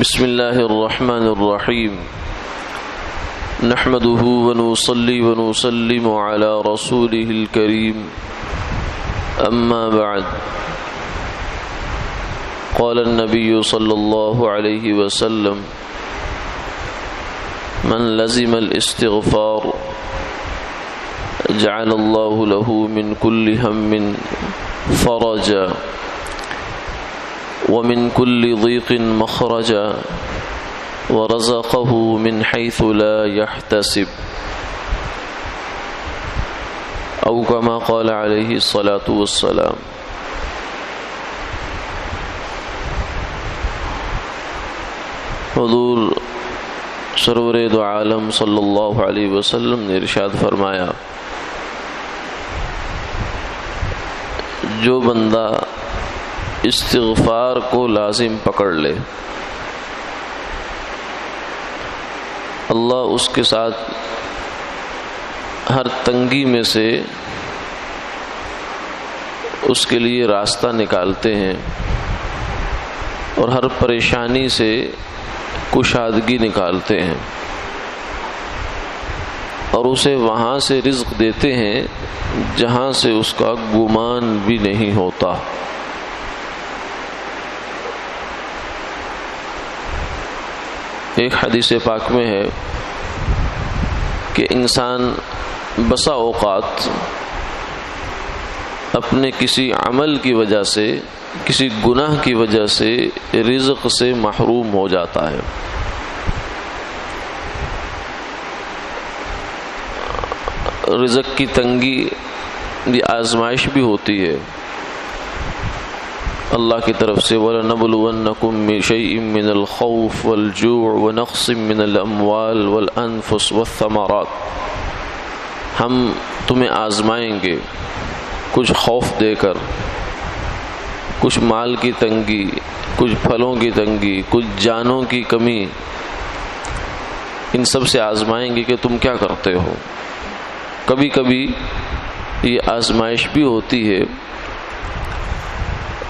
بسم الله الرحمن الرحيم نحمده ونصلي ونسلم على رسوله الكريم أما بعد قال النبي صلى الله عليه وسلم من لزم الاستغفار جعل الله له من كل هم فرجا ومن كل ضيق مخرجا ورزقه من حيث لا يحتسب أو كما قال عليه الصلاة والسلام۔ حضور سرور دو عالم صلی اللہ علیہ وسلم نے ارشاد فرمایا، جو بندہ استغفار کو لازم پکڑ لے، اللہ اس کے ساتھ ہر تنگی میں سے اس کے لیے راستہ نکالتے ہیں اور ہر پریشانی سے کشادگی نکالتے ہیں اور اسے وہاں سے رزق دیتے ہیں جہاں سے اس کا گمان بھی نہیں ہوتا۔ ایک حدیث پاک میں ہے کہ انسان بسا اوقات اپنے کسی عمل کی وجہ سے، کسی گناہ کی وجہ سے رزق سے محروم ہو جاتا ہے۔ رزق کی تنگی یہ آزمائش بھی ہوتی ہے اللہ کی طرف سے، وَلَنَبْلُوَنَّكُمْ بِشَيْءٍ مِّنَ الْخَوْفِ وَالْجُوعِ وَنَقْصٍ مِّنَ الْأَمْوَالِ وَالْأَنفُسِ وَالثَّمَرَاتِ، ہم تمہیں آزمائیں گے کچھ خوف دے کر، کچھ مال کی تنگی، کچھ پھلوں کی تنگی، کچھ جانوں کی کمی، ان سب سے آزمائیں گے کہ تم کیا کرتے ہو۔ کبھی کبھی یہ آزمائش بھی ہوتی ہے،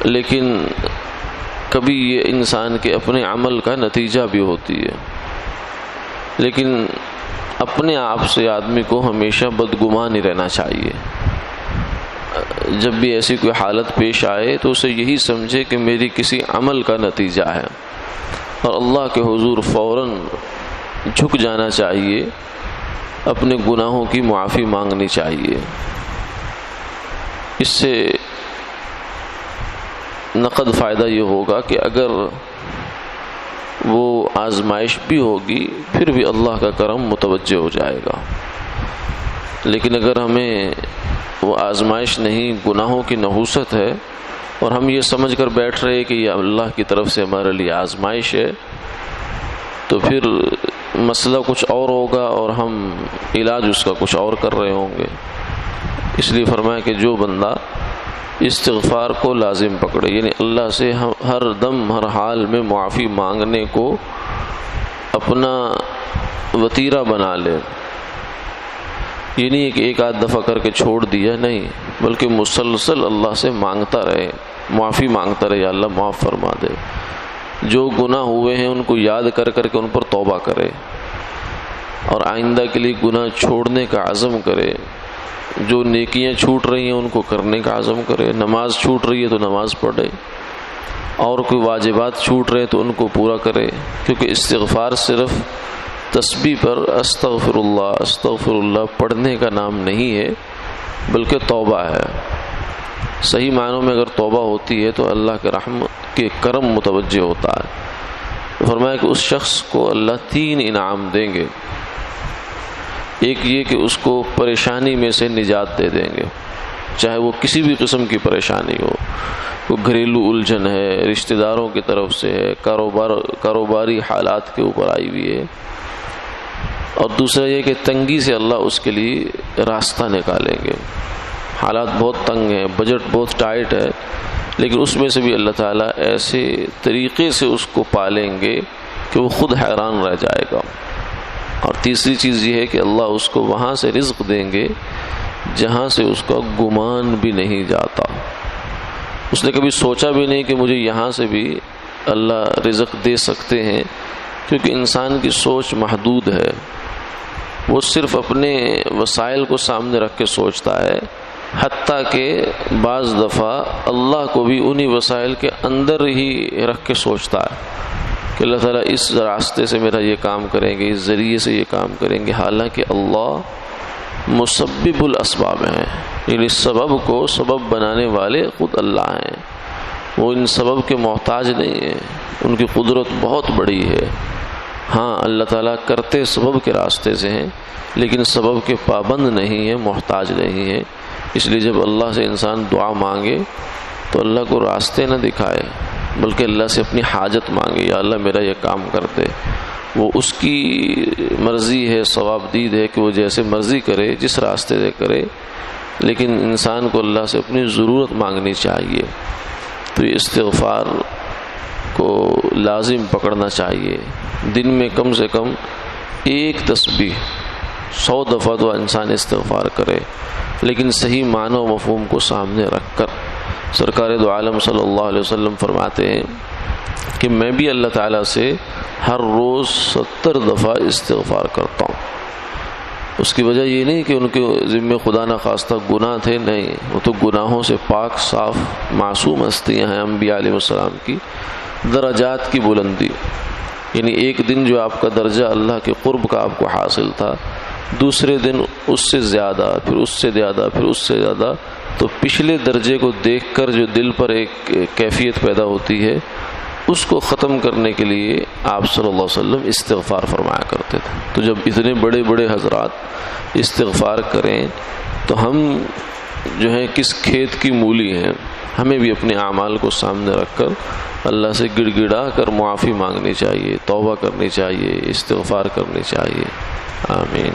لیکن کبھی یہ انسان کے اپنے عمل کا نتیجہ بھی ہوتی ہے، لیکن اپنے آپ سے آدمی کو ہمیشہ بدگمان ہی رہنا چاہیے۔ جب بھی ایسی کوئی حالت پیش آئے تو اسے یہی سمجھے کہ میری کسی عمل کا نتیجہ ہے، اور اللہ کے حضور فوراً جھک جانا چاہیے، اپنے گناہوں کی معافی مانگنی چاہیے۔ اس سے نقد فائدہ یہ ہوگا کہ اگر وہ آزمائش بھی ہوگی پھر بھی اللہ کا کرم متوجہ ہو جائے گا، لیکن اگر ہمیں وہ آزمائش نہیں، گناہوں کی نحوست ہے اور ہم یہ سمجھ کر بیٹھ رہے کہ یہ اللہ کی طرف سے ہمارے لیے آزمائش ہے، تو پھر مسئلہ کچھ اور ہوگا اور ہم علاج اس کا کچھ اور کر رہے ہوں گے۔ اس لیے فرمایا کہ جو بندہ استغفار کو لازم پکڑے، یعنی اللہ سے ہر دم ہر حال میں معافی مانگنے کو اپنا وتیرہ بنا لے، یہ نہیں ہے کہ ایک آدھ دفعہ کر کے چھوڑ دیا، نہیں، بلکہ مسلسل اللہ سے مانگتا رہے، معافی مانگتا رہے، یا اللہ معاف فرما دے۔ جو گناہ ہوئے ہیں ان کو یاد کر کر کے ان پر توبہ کرے اور آئندہ کے لیے گناہ چھوڑنے کا عزم کرے۔ جو نیکیاں چھوٹ رہی ہیں ان کو کرنے کا عزم کرے، نماز چھوٹ رہی ہے تو نماز پڑھے، اور کوئی واجبات چھوٹ رہے تو ان کو پورا کرے، کیونکہ استغفار صرف تسبیح پر استغفر اللہ پڑھنے کا نام نہیں ہے، بلکہ توبہ ہے۔ صحیح معنوں میں اگر توبہ ہوتی ہے تو اللہ کے رحمت کے کرم متوجہ ہوتا ہے۔ فرمایا کہ اس شخص کو اللہ 3 انعام دیں گے۔ ایک یہ کہ اس کو پریشانی میں سے نجات دے دیں گے، چاہے وہ کسی بھی قسم کی پریشانی ہو، کوئی گھریلو الجھن ہے، رشتہ داروں کی طرف سے ہے، کاروباری حالات کے اوپر آئی ہوئی ہے، اور دوسرا یہ کہ تنگی سے اللہ اس کے لیے راستہ نکالیں گے۔ حالات بہت تنگ ہیں، بجٹ بہت ٹائٹ ہے، لیکن اس میں سے بھی اللہ تعالیٰ ایسے طریقے سے اس کو پالیں گے کہ وہ خود حیران رہ جائے گا۔ اور تیسری چیز یہ ہے کہ اللہ اس کو وہاں سے رزق دیں گے جہاں سے اس کا گمان بھی نہیں جاتا۔ اس نے کبھی سوچا بھی نہیں کہ مجھے یہاں سے بھی اللہ رزق دے سکتے ہیں، کیونکہ انسان کی سوچ محدود ہے، وہ صرف اپنے وسائل کو سامنے رکھ کے سوچتا ہے، حتیٰ کہ بعض دفعہ اللہ کو بھی انہی وسائل کے اندر ہی رکھ کے سوچتا ہے کہ اللہ تعالیٰ اس راستے سے میرا یہ کام کریں گے، اس ذریعے سے یہ کام کریں گے، حالانکہ اللہ مسبب الاسباب ہیں، یعنی سبب کو سبب بنانے والے خود اللہ ہیں، وہ ان سبب کے محتاج نہیں ہیں، ان کی قدرت بہت بڑی ہے۔ ہاں اللہ تعالیٰ کرتے سبب کے راستے سے ہیں، لیکن سبب کے پابند نہیں ہیں، محتاج نہیں ہیں۔ اس لیے جب اللہ سے انسان دعا مانگے تو اللہ کو راستے نہ دکھائے، بلکہ اللہ سے اپنی حاجت مانگے، یا اللہ میرا یہ کام کر دے۔ وہ اس کی مرضی ہے، ثواب دید ہے کہ وہ جیسے مرضی کرے، جس راستے سے کرے، لیکن انسان کو اللہ سے اپنی ضرورت مانگنی چاہیے۔ تو یہ استغفار کو لازم پکڑنا چاہیے، دن میں کم سے کم 1 تسبیح 100 دفعہ تو انسان استغفار کرے، لیکن صحیح معنی و مفہوم کو سامنے رکھ کر۔ سرکار دو عالم صلی اللہ علیہ وسلم فرماتے ہیں کہ میں بھی اللہ تعالیٰ سے ہر روز 70 دفعہ استغفار کرتا ہوں۔ اس کی وجہ یہ نہیں کہ ان کے ذمہ خدا نہ خواستہ گناہ تھے، نہیں، وہ تو گناہوں سے پاک صاف معصوم ہستیاں ہیں انبیاء علیہ السلام کی۔ درجات کی بلندی، یعنی ایک دن جو آپ کا درجہ اللہ کے قرب کا آپ کو حاصل تھا، دوسرے دن اس سے زیادہ، پھر اس سے زیادہ، پھر اس سے زیادہ، تو پچھلے درجے کو دیکھ کر جو دل پر ایک کیفیت پیدا ہوتی ہے، اس کو ختم کرنے کے لیے آپ صلی اللہ علیہ وسلم استغفار فرمایا کرتے تھے۔ تو جب اتنے بڑے بڑے حضرات استغفار کریں تو ہم جو ہیں کس کھیت کی مولی ہیں، ہمیں بھی اپنے اعمال کو سامنے رکھ کر اللہ سے گڑ گڑا کر معافی مانگنی چاہیے، توبہ کرنی چاہیے، استغفار کرنی چاہیے۔ آمین۔